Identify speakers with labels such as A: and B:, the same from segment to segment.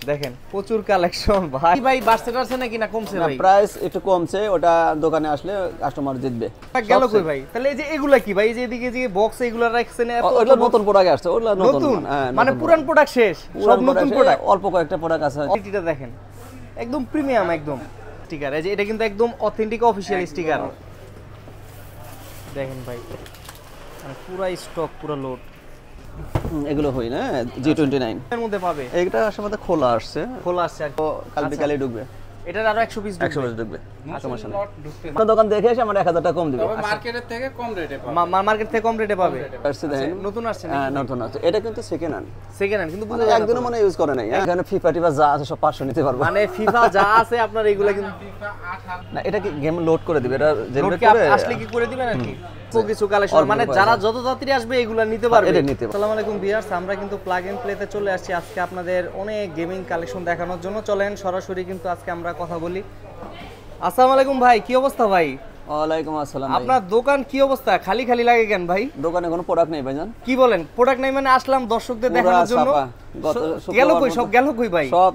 A: দেখেন প্রচুর কালেকশন ভাই। ভাই বাড়ছে টাড়ছে নাকি না কমছে ভাই?
B: প্রাইস একটু কমছে, ওটা দোকানে আসলে কাস্টমার জিতবে।
A: গেল কই ভাই? তাহলে এই যে এগুলা কি ভাই? এই যে এদিকে যে বক্স এগুলা রাখছেন
B: ওগুলো নতুন প্রোডাক্ট আসছে, ওগুলো নতুন
A: মানে পুরান প্রোডাক্ট শেষ, সব নতুন প্রোডাক্ট,
B: অল্প কয়েকটা প্রোডাক্ট আছে।
A: কোয়ালিটিটা দেখেন একদম প্রিমিয়াম একদম স্টিকার। এই যে এটা কিন্তু একদম অথেন্টিক অফিশিয়াল স্টিকার দেখেন ভাই, মানে পুরো স্টক পুরো লোড।
B: এগুলো হই না G29
A: এর মধ্যে পাবে।
B: এইটা আসলে খোলা আসছে আর কাল বিকালে ঢুকবে।
A: এটার আরো 100 পিস
B: ঢুকবে। আপনার দোকান দেখে এসে আমরা 1000 টাকা কম দিব।
C: তবে মার্কেটের থেকে কম রেটে পাবে।
A: মার্কেট থেকে কম রেটে পাবে।
B: নতুন
A: আসছে না?
B: হ্যাঁ নতুন আছে। এটা কিন্তু সেকেন্ড হ্যান্ড কিন্তু
A: বুঝা
B: একদিনও মনে ইউজ করে নাই। এখানে ফিফা টিফা যা আছে সব 500 নিতে পারবো।
A: মানে ফিফা যা আছে আপনার এগুলা কিন্তু
B: না, এটা কি গেম লোড করে দিবে? এটা জেনারেট করে
A: আসলে কি করে দিবেন নাকি? কিছু কালেকশন মানে যারা যত তাড়াতাড়ি আসবে এগুলা নিতে পারবে। আসসালামু আলাইকুম ভিউয়ার্স, আমরা কিন্তু প্লাগ এন্ড প্লেতে চলে আসছি আজকে আপনাদের অনেক গেমিং কালেকশন দেখানোর জন্য। চলেন সরাসরি কিন্তু আজকে আমরা কথা বলি। আসসালামু আলাইকুম ভাই, কি অবস্থা ভাই?
B: ওয়ালাইকুম আসসালাম।
A: আপনার দোকান কি অবস্থা? খালি খালি লাগে কেন ভাই?
B: দোকানে কোনো প্রোডাক্ট নেই ভাইজান।
A: কি বলেন প্রোডাক্ট নাই? মানে আসলাম দর্শকদের দেখানোর জন্য। গেল কই সব? গেল কই ভাই?
B: সব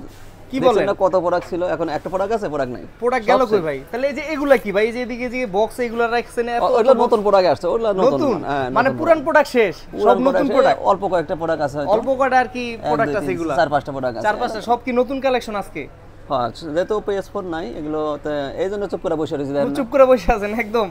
A: কি বলেন?
B: কত প্রোডাক্ট ছিল, এখন একটা প্রোডাক্ট আছে, প্রোডাক্ট নাই।
A: প্রোডাক্ট গেল কই ভাই? তাহলে এই যে এগুলা কি ভাই? এই যে এদিকে যে বক্স এগুলা রাখছেন
B: ওগুলো নতুন প্রোডাক্ট আসছে, ওগুলো নতুন
A: মানে পুরান প্রোডাক্ট শেষ, সব নতুন প্রোডাক্ট।
B: অল্প কয়েকটা প্রোডাক্ট আছে,
A: অল্প কয়টা আর কি প্রোডাক্ট আছে এগুলা?
B: 4-5টা প্রোডাক্ট আছে।
A: 4-5টা সব কি নতুন কালেকশন আজকে?
B: হ্যাঁ, যেহেতু PS4 নাই এগুলোতে এইজন্য চুপ করে বসে রয়েছি।
A: চুপ করে বসে আছেন একদম।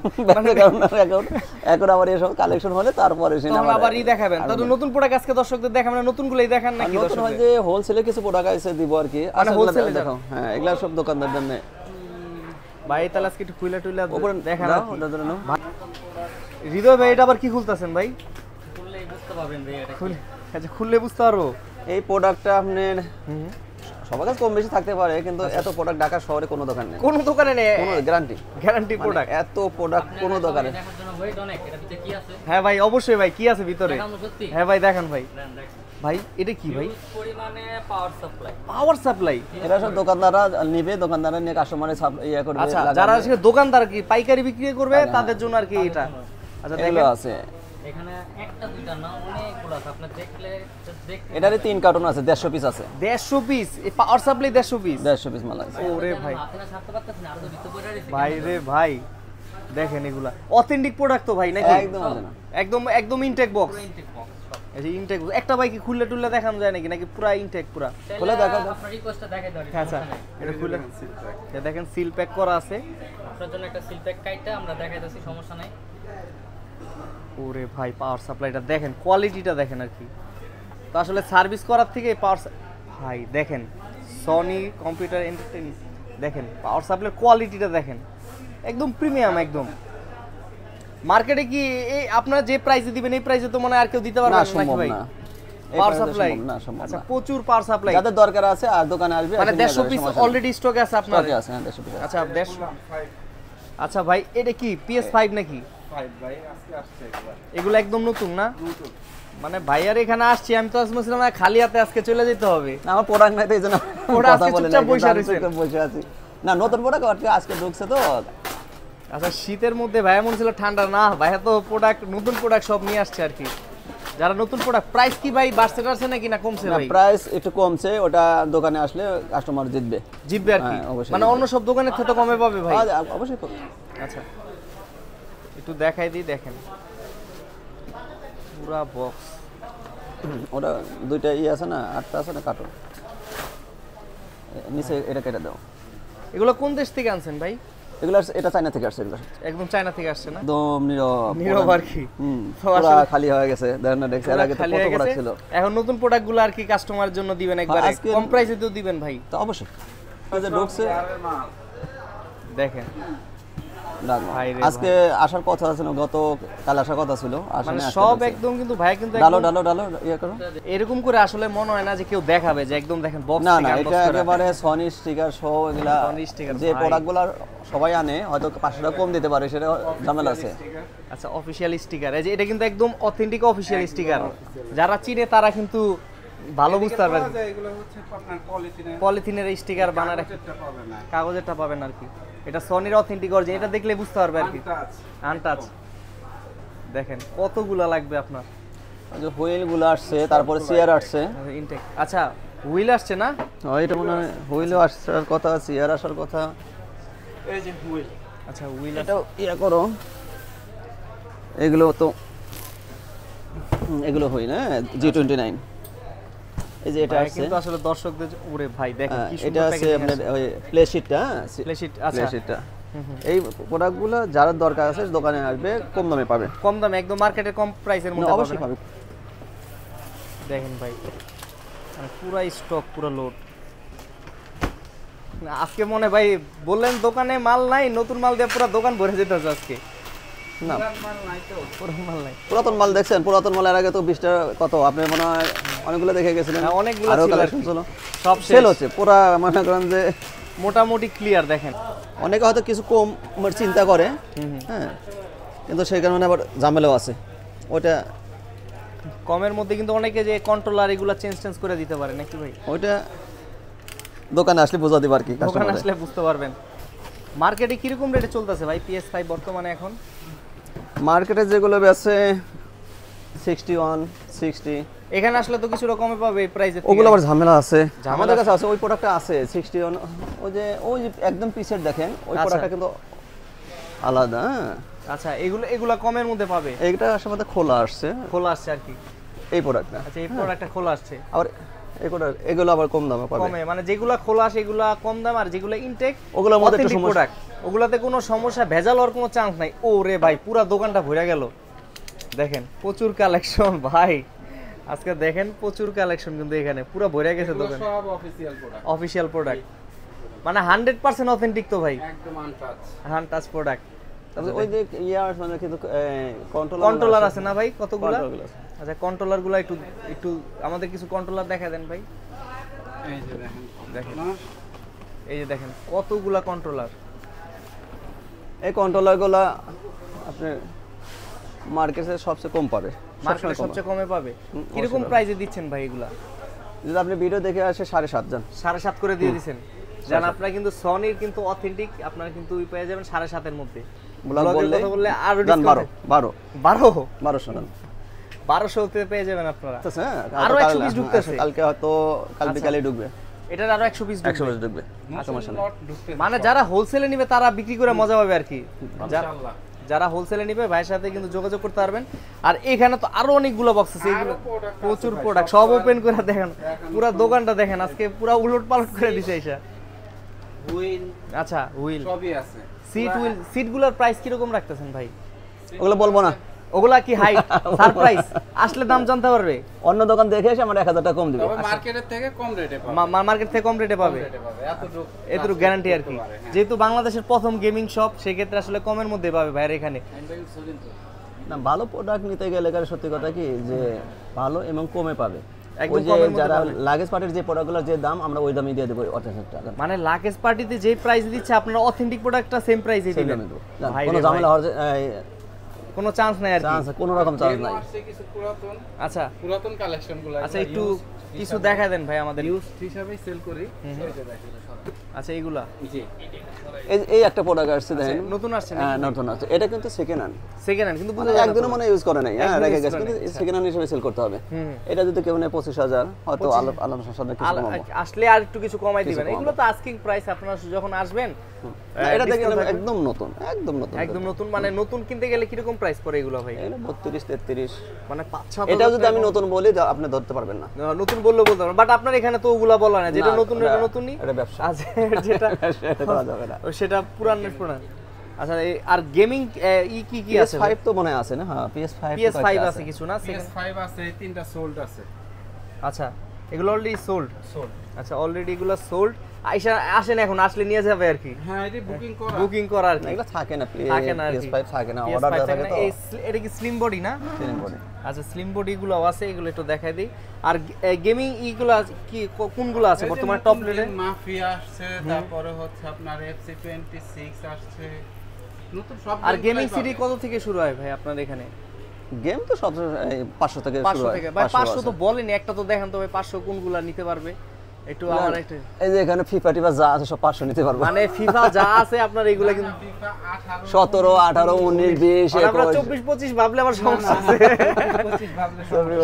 B: এখন আবার এসব কালেকশন হলে তারপরে
A: আবার দেখাবেন। তাহলে নতুন প্রোডাক্ট আজকে দর্শকদের দেখাবেন, নতুনগুলোই দেখান নাকি?
B: নতুন হয় যে হোলসেলে কিছু প্রোডাক্ট আছে দিব আর কি।
A: মানে হোলসেলে দেখাও।
B: হ্যাঁ, এগুলা সব দোকানদার জন্য
A: ভাই। তাহলে আজকে একটু খুলে টুইলা দেখান।
B: না
A: হৃদয় ভাই, এটা আবার কি খুলতাছেন ভাই? খুললেই বুঝতে পারবেন ভাই এটা। আচ্ছা, খুললে বুঝতে পারবো।
B: এই প্রোডাক্টটা আপনার সবার কাছে কম বেশি থাকতে পারে, কিন্তু এত প্রোডাক্ট ঢাকা শহরে কোনো দোকানে নেই।
A: কোনো দোকানে নেই,
B: কোনো গ্যারান্টি
A: প্রোডাক্ট।
B: এত প্রোডাক্ট কোনো দোকানে।
A: হ্যাঁ ভাই, অবশ্যই ভাই। কি আছে ভিতরে? হ্যাঁ ভাই, দেখান ভাই। ভাই এটা কি ভাই?
D: পরিমাণে
A: পাওয়ার সাপ্লাই।
B: এটা সব দোকানদাররা নিবে, দোকানদাররা নিয়ে কাস্টমারে ইয়া করবে।
A: আচ্ছা, যারা আসলে দোকানদার কি পাইকারি বিক্রি করবে তাদের জন্য আর কি এটা। আচ্ছা,
B: এগুলো আছে
D: এখানে একটা দুইটা না, অনেকগুলো আছে। আপনি দেখলে
B: এটারে 3 কার্টন আছে, 150 পিস আছে।
A: 150 পিস? এই পাওয়ার সাপ্লাই 150 পিস?
B: 150 পিস মাল আছে।
A: ওরে ভাই,
D: আপনারা ছাড়তে পারতেছেন আর তো ভিতর পড়ে রইছে।
A: ভাই রে ভাই, দেখেন এগুলা অথেন্টিক প্রোডাক্ট তো ভাই নাকি? একদম ইনটেক বক্স। এই যে ইনটেক একটা ভাই কি খুলে টুলে দেখানো যায় নাকি? নাকি পুরো ইনটেক পুরো
B: খুলে দেখাও।
D: আপনার রিকোয়েস্টটা দেখাই দাও।
A: আচ্ছা, এটা খুলে দেখেন, সিল প্যাক করা আছে।
D: আপনার জন্য একটা সিল প্যাক কাইটা আমরা দেখাইতেছি, সমস্যা নাই।
A: ওরে ভাই, পাওয়ার সাপ্লাইটা দেখেন, কোয়ালিটিটা দেখেন আর কি। তো আসলে সার্ভিস করার থেকে পাওয়ার ভাই দেখেন, সনি কম্পিউটার এন্টারটেইনমেন্ট দেখেন, পাওয়ার সাপ্লাই কোয়ালিটিটা দেখেন একদম প্রিমিয়াম একদম। মার্কেটে কি এই আপনারা যে প্রাইসে দিবেন এই প্রাইসে তো মনে আর কেউ দিতে পারবে না নাকি ভাই? পাওয়ার সাপ্লাই আচ্ছা, প্রচুর পাওয়ার সাপ্লাই।
B: যাদের দরকার আছে আর দোকানে আসবে।
A: মানে 150 পিস অলরেডি স্টকে আছে আপনার?
B: স্টকে আছে, হ্যাঁ 150 পিস।
A: আচ্ছা 150। আচ্ছা ভাই, এটা কি PS5 নাকি?
C: 5 ভাই, আজকে আসছে
A: এগুলো একদম নতুন না? নতুন। মানে ভাইয়ার এখানে আসছি, আমি তো আসছিলাম খালি হাতে আজকে চলে যেতে হবে।
B: না, আমার প্রোডাক্ট নাই তো এইজন্য
A: কথা বলে না,
B: বসে আছি। না, নতুন প্রোডাক্ট আজকে ঢুকছে তো।
A: আচ্ছা, শীতের মধ্যে ভাইয়া মনে ছিল ঠান্ডা না, ভাইয়া তো প্রোডাক্ট নতুন প্রোডাক্ট সব নিয়ে আসছে আর কি। যারা নতুন প্রোডাক্ট, প্রাইস কি ভাই বাড়ছে টাড়ছে নাকি না কমছে ভাই?
B: প্রাইস একটু কমছে, ওটা দোকানে আসলে কাস্টমার জিতবে
A: আর কি। মানে অন্য সব দোকানের থেকে কমে পাবে ভাই?
B: অবশ্যই।
A: আচ্ছা, একটু দেখাই দিই, দেখেন পুরা বক্স।
B: ওটা দুইটা আছে না, 8টা আছে না কার্টন, নিচে এটা কেটে দাও।
A: এগুলো কোন দেশ থেকে আনছেন ভাই?
B: এগুলো এটা চায়না থেকে আসছে। এগুলো
A: একদম চায়না থেকে আসছে না?
B: একদম
A: নীরব আর কি।
B: পুরো খালি হয়ে গেছে, দেখেন না? দেখছেন এর আগে তো কত প্রোডাক্ট ছিল।
A: এখন নতুন প্রোডাক্টগুলো আর কি কাস্টমারের জন্য দিবেন একবারে কম প্রাইসে তো দিবেন ভাই?
B: তো অবশ্যই। এই যে ঢুকছে
A: দেখেন
B: আজকে আসার কথা ছিল, গত কাল আসার কথা ছিল,
A: মানে সব একদম। কিন্তু ভাই কিন্তু
B: ডালো ইয়া করো
A: এরকম করে আসলে মনে হয় না যে কেউ দেখাবে যে একদম দেখেন বক্স।
B: না না, এটা একেবারে সনি স্টিকার সহ। এগুলা যে প্রোডাক্টগুলো সবাই আনে হয়তো 500 টাকা কম দিতে পারে, সেটা ঝামেলা আছে।
A: আচ্ছা, অফিশিয়াল স্টিকার। এই যে এটা কিন্তু একদম অথেন্টিক অফিশিয়াল স্টিকার। যারা চিনে তারা কিন্তু ভালো বুঝতে পারবে।
C: এগুলো হচ্ছে আপনার
A: পলিথিনের স্টিকার বানার কাগজেরটা পাবেন আর কি। এটা সনির অথেন্টিক অরিজিন, এটা দেখলে বুঝতে পারবে আর কি। আনটাচ দেখেন কতগুলা লাগবে আপনার।
B: যে হুইল গুলো আসছে, তারপরে চেয়ার আসছে
A: ইনটেক। আচ্ছা, হুইল আসছে না?
B: এটা মনে হয় হুইলও আসার কথা, চেয়ার আসার কথা।
C: এই যে হুইল,
A: আচ্ছা হুইল
B: এটাও ইয়া করো, এগুলো তো এগুলো হুইল, হ্যাঁ G29। এই যে এটা আছে,
A: কিন্তু আসলে দর্শকদের ওরে ভাই দেখেন কি
B: এটা
A: সুন্দর
B: আছে
A: প্যাকেজিং
B: আপনার ওই প্লে শিটটা,
A: প্লে শিট। আচ্ছা
B: প্লে শিটটা। এই প্রোডাক্টগুলো যারা দরকার আছে দোকানে আসবে, কম দামে পাবে।
A: কম দামে একদম মার্কেটের কম প্রাইসের মধ্যে
B: অবশ্যই
A: পাবেন।
B: পাবে।
A: দেখেন ভাই মানে পুরা স্টক, পুরা লোড। আজকে মনে ভাই বললেন দোকানে মাল নাই, নতুন মাল দিয়ে পুরো দোকান ভরে যেতে হচ্ছে আজকে।
B: না
C: মাল নাই তো।
A: পুরো মাল নাই।
B: পুরাতন মাল দেখছেন, পুরাতন মালের আগে তো 20টা কত, আপনি মনে হয় অনেকগুলো দেখে গেছিলেন।
A: হ্যাঁ, অনেকগুলো
B: আরো
A: ছিল আর
B: কালেকশন
A: কি।
B: ছিল,
A: সব
B: সেল
A: সেল
B: হচ্ছে পুরা, মনে করেন যে
A: মোটামুটি ক্লিয়ার। দেখেন
B: অনেকে হয়তো কিছু কম চিন্তা করে, হ্যাঁ, কিন্তু সেই কারণে আবার ঝামেলাও আছে। ওইটা
A: কমের মধ্যে কিন্তু অনেকে যে কন্ট্রোলার এগুলা চেঞ্জ করে দিতে পারে নাকি ভাই?
B: ওইটা দোকানে আসলে বোঝা দিবে আর কি,
A: দোকানে
B: কাস্টমার।
A: আসলে বুঝতে পারবেন। মার্কেটে কিরকম রেটে চলতেছে ভাই PS5 বর্তমানে এখন?
B: মার্কেটে যেগুলো বেচে 61, 60,
A: এখানে আসলে তো কিছুটা কমে পাবে এই প্রাইসে।
B: ওগুলো আবার ঝামেলা আছে।
A: ঝামেলা
B: আমাদের কাছে আছে ওই প্রোডাক্টটা আছে 61। ওই যে একদম পিসের দেখেন, ওই
A: আচ্ছা।
B: প্রোডাক্টটা কিন্তু আলাদা, হ্যাঁ।
A: আচ্ছা এগুলা কমের মধ্যে পাবে?
B: এইটা আসলে খোলা আসছে,
A: খোলা আসছে আর কি।
B: এই প্রোডাক্টটা।
A: আচ্ছা এই প্রোডাক্টটা খোলা আসছে
B: আবার এগুলো আবার কম দামে পাবে।
A: কমে, মানে যেগুলা খোলা সেগুলা কম দাম, আর যেগুলা ইনটেক
B: ওগুলোর মধ্যে একটু সমস্যা।
A: প্রোডাক্ট, ওগুলাতে কোনো সমস্যা, ভেজাল হওয়ার কোনো চান্স নাই। ও রে ভাই পুরা দোকানটা ভরে গেল। দেখেন প্রচুর কালেকশন ভাই, আজকে দেখেন প্রচুর কালেকশন কিন্তু এখানে পুরো ভরে গেছে
C: এগুলো
A: দোকান।
C: সব অফিসিয়াল প্রোডাক্ট,
A: অফিশিয়াল প্রোডাক্ট মানে 100% অথেন্টিক তো ভাই,
C: একদম আনটাচ।
A: Touch product.
B: তারপরে ওই যে ইয়ার মানে কিন্তু
A: কন্ট্রোলার আছে না ভাই কতগুলা?
B: কন্ট্রোলার আছে।
A: আচ্ছা কন্ট্রোলারগুলো একটু একটু আমাদের কিছু কন্ট্রোলার দেখা দেন ভাই।
C: এই যে দেখেন,
A: দেখেন।
C: আপনার
A: এই যে দেখেন কতগুলা কন্ট্রোলার।
B: এই কন্ট্রোলারগুলো আপনি মার্কেটে সবচেয়ে কম পাবে,
A: মার্কেটে
B: সবসময় কম
A: সবচেয়ে কমে পাবে।
B: হুম,
A: কিরকম
B: অবশ্যই।
A: প্রাইসে দিচ্ছেন ভাই এগুলা?
B: যদি আপনি ভিডিও দেখে আসে 7.5 জান,
A: 7.5 করে দিয়ে দিচ্ছেন। জান আপনারা কিন্তু সনির কিন্তু অথেন্টিক, আপনারা কিন্তু ওই পেয়ে যাবেন 7.5 এর মধ্যে।
B: ব্লগ
A: ব্লগের
B: বললে
A: কথা বললে আরো
B: জান
A: ডিসকাউন্ট
B: 1200 জান।
A: 1200 তে পেয়ে যাবেন আপনারা।
B: হ্যাঁ,
A: আরো
B: কাল-
A: 100 পিস ঢুকতেছে।
B: কালকে হয়তো কাল
A: আচ্ছা।
B: বিকালে ঢুকবে,
A: এটার আরো 100 পিস
B: 100 পিস ঢুকবে।
C: নতুন লট ঢুকতেছে
A: মানে যারা হোলসেলে নিবে তারা বিক্রি করে মজা পাবে আর কি।
C: ইনশাআল্লাহ।
A: যারা হোলসেলে নিবে ভাইয়ের সাথে কিন্তু যোগাযোগ করতে পারবেন। আর এখানে তো আরো অনেকগুলো বক্স আছে, এগুলো
C: আরো product আছে
A: প্রচুর
C: ভাই,
A: প্রোডাক্ট,
C: সব
A: সব ওপেন করে দেখেন। পুরো দোকানটা দেখেন আজকে পুরো উলট পালট করে দিছে এসা।
C: হুইল
A: আচ্ছা হুইল,
C: সবই আছে।
A: সিটগুলোর প্রাইস কিরকম রাখতেছেন ভাই?
B: ওগুলো বলবো না,
A: ওগুলা কি হাই সারপ্রাইজ, আসলে দাম জানতে পারবে।
B: অন্য দোকান দেখে এসে আমার 1000 টাকা কম দিবে।
C: তবে মার্কেটের থেকে কম রেটে পাবে।
A: মার্কেট থেকে কম রেটে পাবে,
C: রেটে পাবে।
A: এতটুকু গ্যারান্টি আর কি। যেহেতু বাংলাদেশের প্রথম গেমিং শপ, সেক্ষেত্রে আসলে কমের মধ্যে পাবে ভাইয়ের এখানে।
B: না, ভালো প্রোডাক্ট নিতে গেলে কার সত্যি কথা কি যে ভালো এবং কমে পাবে।
A: একদম
B: ওই যে
A: কমের মধ্যে
B: যারা
A: পাবে।
B: লাগেজ পার্টির যে প্রোডাক্টগুলোর যে দাম, আমরা ওই দামই দিয়ে দেবো 50 টাকা।
A: মানে লাকেজ পার্টিতে যে প্রাইস দিচ্ছে আপনারা অথেন্টিক প্রোডাক্টটা সেম প্রাইসে
B: সেই
A: দিবেন।
B: দামে দেবো। জান,
A: ভাই
B: কোনো
A: রে
B: ঝামেলা
A: ভাই,
B: হওয়ার
A: কোনো চান্স নাই আর কি।
B: চান্স, কোনো রকম চান্স নাই।
C: আসছে কিছু পুরাতন
A: আচ্ছা
C: পুরাতন কালেকশন গুলো।
A: আচ্ছা একটু কিছু দেখা দেন ভাই আমাদের।
C: ইউজ হিসাবে সেল করি। এই যে দেখেন সব।
A: আচ্ছা এইগুলা
C: জি।
B: এই একটা প্রোডাক্ট আসছে দেখেন,
A: নতুন আসছে
B: হ্যাঁ নতুন আছে। এটা কিন্তু সেকেন্ড হ্যান্ড,
A: সেকেন্ড হ্যান্ড, কিন্তু
B: মানে
A: বুঝা যায় না
B: একদিনও
A: তো।
B: মনে ইউজ করে নাই, হ্যাঁ
A: একদিনও
B: রেখে
A: use
B: গেছে,
A: করে
B: কিন্তু
A: নাই,
B: সেকেন্ড হ্যান্ড হিসেবে সেল করতে হবে।
A: হুম।
B: এটা যদি কেউ নেয় 25,000, হয়তো আলোচনার সাথে কিছু কমাবো।
A: আসলে আর একটু কিছু কমাই
B: কিছু
A: দিবেন।
B: কমাবো।
A: এগুলো তো আস্কিং প্রাইস, আপনারা যখন আসবেন
B: না, এটা দেখেন
A: discount থাকবে।
B: একদম নতুন, একদম নতুন,
A: একদম নতুন, মানে নতুন কিনতে গেলে কিরকম প্রাইস পড়ে এগুলো ভাই?
B: এগুলো 32-33।
A: মানে 5-6
B: এটাও যদি আমি নতুন বলি যা আপনি ধরতে পারবেন না।
A: নতুন বললেও বলতে পারবেন, বাট আপনার এখানে তো ওগুলা বলা না, যেটা
B: না,
A: নতুন এটা
B: ওটা-
A: নতুনই।
B: এটা ব্যবসা।
A: আচ্ছা যেটা
B: এটা করা যাবে না।
A: সেটা পুরানের পুরান। আচ্ছা আর গেমিং কি আছে?
B: PS5 তো মনে হয় আছে না? হ্যাঁ PS5 তো
A: PS5
B: কয়েকটা
A: আছে কিছু না?
C: PS5 আছে, 3টা সোল্ড আছে।
A: আচ্ছা এগুলো অলরেডি সোল্ড।
C: সোল্ড।
A: আচ্ছা অলরেডি এগুলো সোল্ড। আইসা আসেন এখন, আসলে নিয়ে যাবে আর কি,
C: হ্যাঁ, এটা বুকিং করা।
A: বুকিং করা আর
B: না,
A: কি।
B: এগুলো থাকে না,
A: থাকে না আর কি।
B: PS5 থাকে না,
A: PS5
B: অর্ডার দেওয়া
A: থাকে
B: থাকে
A: না।
B: তো।
A: এটা কি স্লিম বডি না?
B: Ceiling body.
A: আচ্ছা স্লিম বডি গুলো আছে, এগুলো একটু দেখাই দিই। আর গেমিং ইগুলো কি কোনগুলো আছে বর্তমানে টপ রেটে?
C: মাফিয়া আসছে, তারপরে হচ্ছে আপনার FC26 আসছে। নতুন সব
A: আর
C: game
A: গেমিং
C: গুলাই
A: সিডি
C: পাবে।
A: কত থেকে শুরু হয় ভাই আপনার এখানে?
B: গেম তো সব 500 থেকে শুরু
A: 500
B: হয়।
A: থেকে ভাই, 500 তো
B: আছে।
A: বলেনি, একটা তো দেখেন তো ভাই 500 কোনগুলা নিতে পারবে? একটু আমার একটু
B: এই যে এখানে ফিফা টিফা যা আছে সব 500 নিতে পারবো।
A: মানে ফিফা যা আছে আপনার এগুলো কিন্তু
C: FIFA 18
B: 17 18 19 20
A: আর আমরা
B: 21
A: 24 25 ভাবলে আমার সমস্যা আছে
C: 25 ভাবলে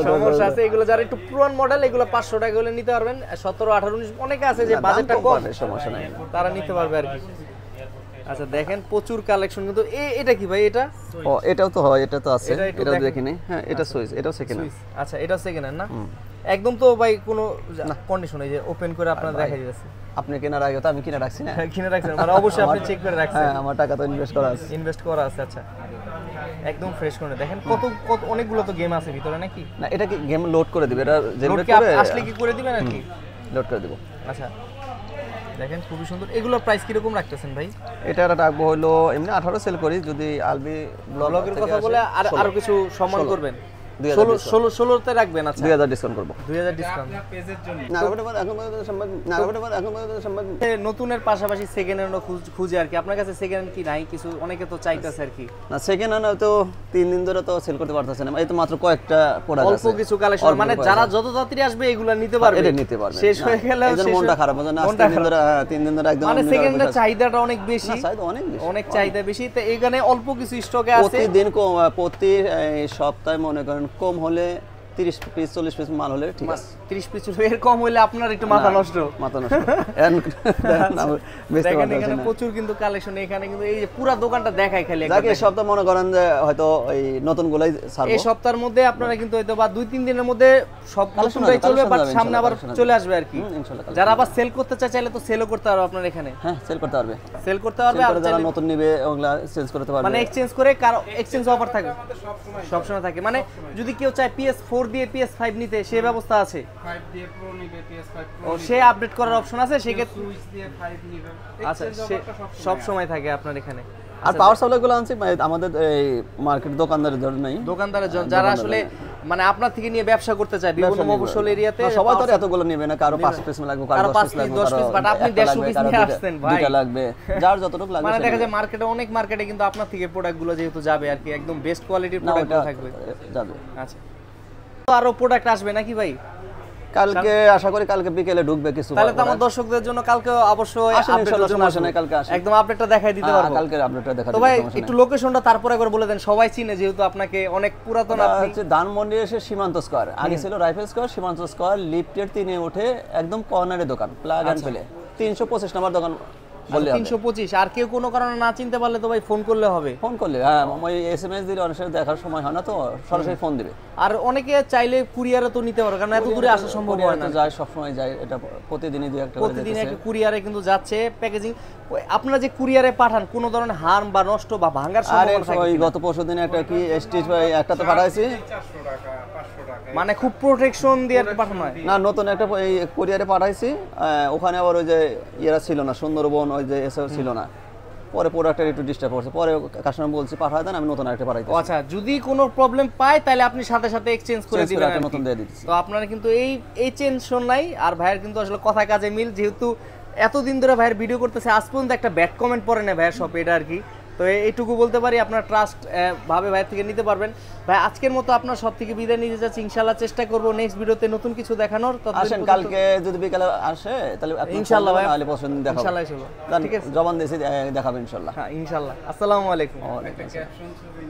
A: সমস্যা আছে। এগুলো যারা একটু পুরান মডেল এগুলো 500 টাকা হলে নিতে পারবেন। 17 18 19 অনেকে আছে যে বাজেটটা কম,
B: সমস্যা নাই।
A: তারা নিতে পারবে আর কি। আচ্ছা দেখেন প্রচুর কালেকশন কিন্তু এটা কি ভাই এটা?
B: ও এটাও তো হয়, এটা তো আছে,
A: এটা একটু
B: এটাও
A: দেখেন।
B: দেখিনি। হ্যাঁ এটা সুইচ, এটাও সেকেন্ড।
A: সুইচ আচ্ছা এটা সেকেন্ড হ্যান্ড না? একদম তো ভাই কোনো কন্ডিশন এই যে ওপেন করে আপনারা দেখাই দিয়েছে।
B: আপনি কেনার আগে তো আমি কিনে রাখছি না।
A: কিনে রাখছেন মানে অবশ্যই আপনি চেক করে রাখছেন।
B: হ্যাঁ আমার টাকা তো ইনভেস্ট করা আছে।
A: ইনভেস্ট করা আছে আচ্ছা। একদম ফ্রেশ করে দেখেন কত কত অনেকগুলো তো গেম আছে ভিতরে নাকি?
B: না এটা কি গেম লোড করে দিবে, এটা
A: লোড
B: জেনারেট
A: কি
B: করে
A: আসলে কি করে দিবেন আর কি?
B: লোড করে দিব।
A: আচ্ছা দেখেন খুবই সুন্দর। এগুলোর প্রাইস কি রকম রাখতেছেন ভাই?
B: এটা রাখবো হলো এমনি 18 সেল করি, যদি আলবি
A: ব্লগের কথা বলে আর আরো কিছু সম্মান করবেন। 16 রাখবেন আচ্ছা
B: 2000 ডিসকাউন্ট করব।
A: 2000 ডিসকাউন্ট
C: আপনার পেজের জন্য
B: না ওটা এখন সম্ভব না, ওটা সম্ভব।
A: নতুনের পাশাপাশি সেকেন্ড হ্যান্ডও খুঁজে আর কি। আপনার কাছে সেকেন্ড হ্যান্ড কি নাই কিছু? অনেকে তো চাইতেছে আর কি।
B: না সেকেন্ড হ্যান্ড তো 3 দিন ধরে তো সেল করতে পারতেছে না, এই তো মাত্র কয়েকটা প্রোডাক্ট আছে,
A: অল্প কিছু কালেকশন মানে যারা যত তাড়াতাড়ি আসবে এগুলা নিতে পারবে,
B: এটা নিতে পারবে।
A: শেষ হয়ে গেলে
B: এজন্য মনটা খারাপ হচ্ছে না, 3 দিন ধরে 3 দিন ধরে একদম
A: মানে সেকেন্ড হ্যান্ডের চাহিদাটা অনেক বেশি,
B: চাহিদা অনেক বেশি,
A: অনেক চাহিদা বেশি। তো এখানে অল্প কিছু স্টকে আছে।
B: প্রতিদিন প্রতি সপ্তাহে মনে করেন কম হলে 30 পিস 40 পিস মাল হলে ঠিক আছে।
A: 30 পিস এর কম হইলে আপনার একটু মাথা নষ্ট।
B: মাথা নষ্ট।
A: দেখেন এখানে প্রচুর কিন্তু কালেকশন। এখানে কিন্তু এই যে পুরো দোকানটা দেখাই খালি একবার
B: যাকে সপ্তাহ মনে করেন যে হয়তো এই নতুন গুলাই ছাড়বো,
A: এই সপ্তাহের মধ্যে আপনারা কিন্তু হয়তো বা 2-3 দিনের মধ্যে সব নতুনটাই চলবে, বাট সামনে আবার চলে আসবে আর কি।
B: ইনশাআল্লাহ।
A: যারা আবার সেল করতে চাইলে তো সেলও করতে পারবে আপনার এখানে।
B: হ্যাঁ সেল করতে পারবে,
A: সেল করতে পারবে আর
B: যারা নতুন নিবে ওগুলা চেঞ্জ করতে পারবে,
A: মানে এক্সচেঞ্জ করে কারো এক্সচেঞ্জ অফার থাকে সবসময় থাকে। মানে যদি কেউ চায় PS4 দিয়ে PS5 নিতে সে ব্যবস্থা আছে।
C: 5 দিয়ে প্রো নিবে, PS5 প্রো
A: ও সে আপডেট করার অপশন আছে সেক্ষেত্রে।
C: সুইচ দিয়ে 5 নিবে।
A: আচ্ছা সব সময় থাকে আপনার এখানে।
B: আর পাওয়ার সাপ্লাই গুলো আনছি আমাদের এই মার্কেট দোকানদারের জন্য নাই,
A: দোকানদারের জন্য যারা আসলে মানে আপনার থেকে নিয়ে ব্যবসা করতে চায় বিভিন্ন মফস্বল এরিয়াতে।
B: সবাই তো আর এতগুলো নেবে না, কারো 5 পিস লাগবে, কারো 10 পিস লাগবে,
A: 10 পিস, বাট আপনি 150 পিস নিয়ে আসছেন ভাই,
B: দুটো লাগবে, যার যতটুকু লাগবে।
A: মানে দেখা যায় মার্কেটে অনেক মার্কেটে কিন্তু আপনার থেকে প্রোডাক্টগুলো যেহেতু যাবে আর কি, একদম বেস্ট কোয়ালিটির প্রোডাক্টগুলো থাকবে
B: যাবে।
A: আচ্ছা তো আরো প্রোডাক্ট আসবে নাকি ভাই?
B: কালকে আশা করি কালকে বিকেলে ঢুকবে কিছু।
A: তাহলে তো আমার দর্শকদের জন্য কালকে অবশ্যই আপডেটের জন্য
B: আসেন, কালকে আসেন,
A: একদম আপডেটটা দেখাই দিতে পারবো।
B: কালকে আপডেটটা দেখা
A: তো
B: দিতে
A: ভাই
B: সমস্যা নেই।
A: একটু লোকেশনটা তারপরে একবার বলে দেন, সবাই চিনে যেহেতু আপনাকে, অনেক পুরাতন আপনি।
B: হচ্ছে ধানমন্ডি এসে সীমান্ত স্কয়ার, আগে ছিল রাইফেল স্কয়ার, সীমান্ত স্কয়ার লিফটের 3 এ উঠে একদম কর্নারে দোকান, প্লাগ এন্ড প্লে, 325 নম্বর দোকান বললে হবে।
A: 325। আর কেউ কোনো কারণে না চিনতে পারলে তো ভাই ফোন করলে হবে।
B: ফোন করলে হ্যাঁ, ওই এসএমএস দিলে অনেক সময় দেখার সময় হয় না, তো সরাসরি ফোন দিবে।
A: আর অনেকে চাইলে কুরিয়ারে তো নিতে পারে, কারণ এত দূরে আসা সম্ভব হয় না।
B: তো যায়, সব সময় যায়, এটা প্রতিদিনই দুই একটা করে
A: প্রতিদিন
B: যেতেছে।
A: একটা কুরিয়ারে কিন্তু যাচ্ছে প্যাকেজিং। আপনারা যে কুরিয়ারে পাঠান কোনো ধরনের হার্ম বা নষ্ট বা ভাঙার
B: আরে
A: সম্ভাবনা থাকে
B: ওই
A: কিনা?
B: গত পরশুদিন একটা কি স্টিচ একটা তো পাঠাইছি,
C: 400 টাকা 500 টাকা।
A: মানে খুব প্রোটেকশন দিয়ে আর কি পাঠানো হয়।
B: না নতুন একটা এই কুরিয়ারে পাঠাইছি, ওখানে আবার ওই যে ইয়েরা ছিল না, সুন্দরবন ওই যে এসব ছিল না, পরে প্রোডাক্টের একটু ডিস্টার্ব হচ্ছে, পরে কাস্টমার বলছি পাঠায় দেন, আমি নতুন একটা পাঠাইছি।
A: ও আচ্ছা, যদি কোনো প্রবলেম পায় তাহলে আপনি সাথে সাথে এক্সচেঞ্জ করে
B: Change করে
A: দিবেন
B: একটা
A: আর কি।
B: নতুন দিয়ে দিচ্ছি।
A: তো আপনারা কিন্তু এই টেনশন নাই। আর ভাইয়ের কিন্তু আসলে কথা কাজে মিল, যেহেতু এতদিন ধরে ভাইয়ের ভিডিও করতেছে, আজ পর্যন্ত একটা ব্যাড কমেন্ট পড়ে না ভাইয়ের শপে, এটা আর কি। তো এইটুকু বলতে পারি, আপনার ট্রাস্ট ভাবে ভাইয়ের থেকে নিতে পারবেন। ভাই আজকের মতো আপনার সব থেকে বিদায় নিতে যাচ্ছি, ইনশাআল্লাহ চেষ্টা করব নেক্সট ভিডিওতে নতুন কিছু দেখানোর।
B: আসেন কালকে যদি বিকালে আসে তাহলে
A: ইনশাআল্লাহ ভাই,
B: তাহলে পছন্দ দেখাবো,
A: ইনশাআল্লাহ ইনশাআল্লাহ। ঠিক আছে,
B: জবান দিয়েছি দেখাবো ইনশাআল্লাহ।
A: হ্যাঁ ইনশাআল্লাহ। আসসালামু আলাইকুম।
C: একটা ক্যাপশন ছবি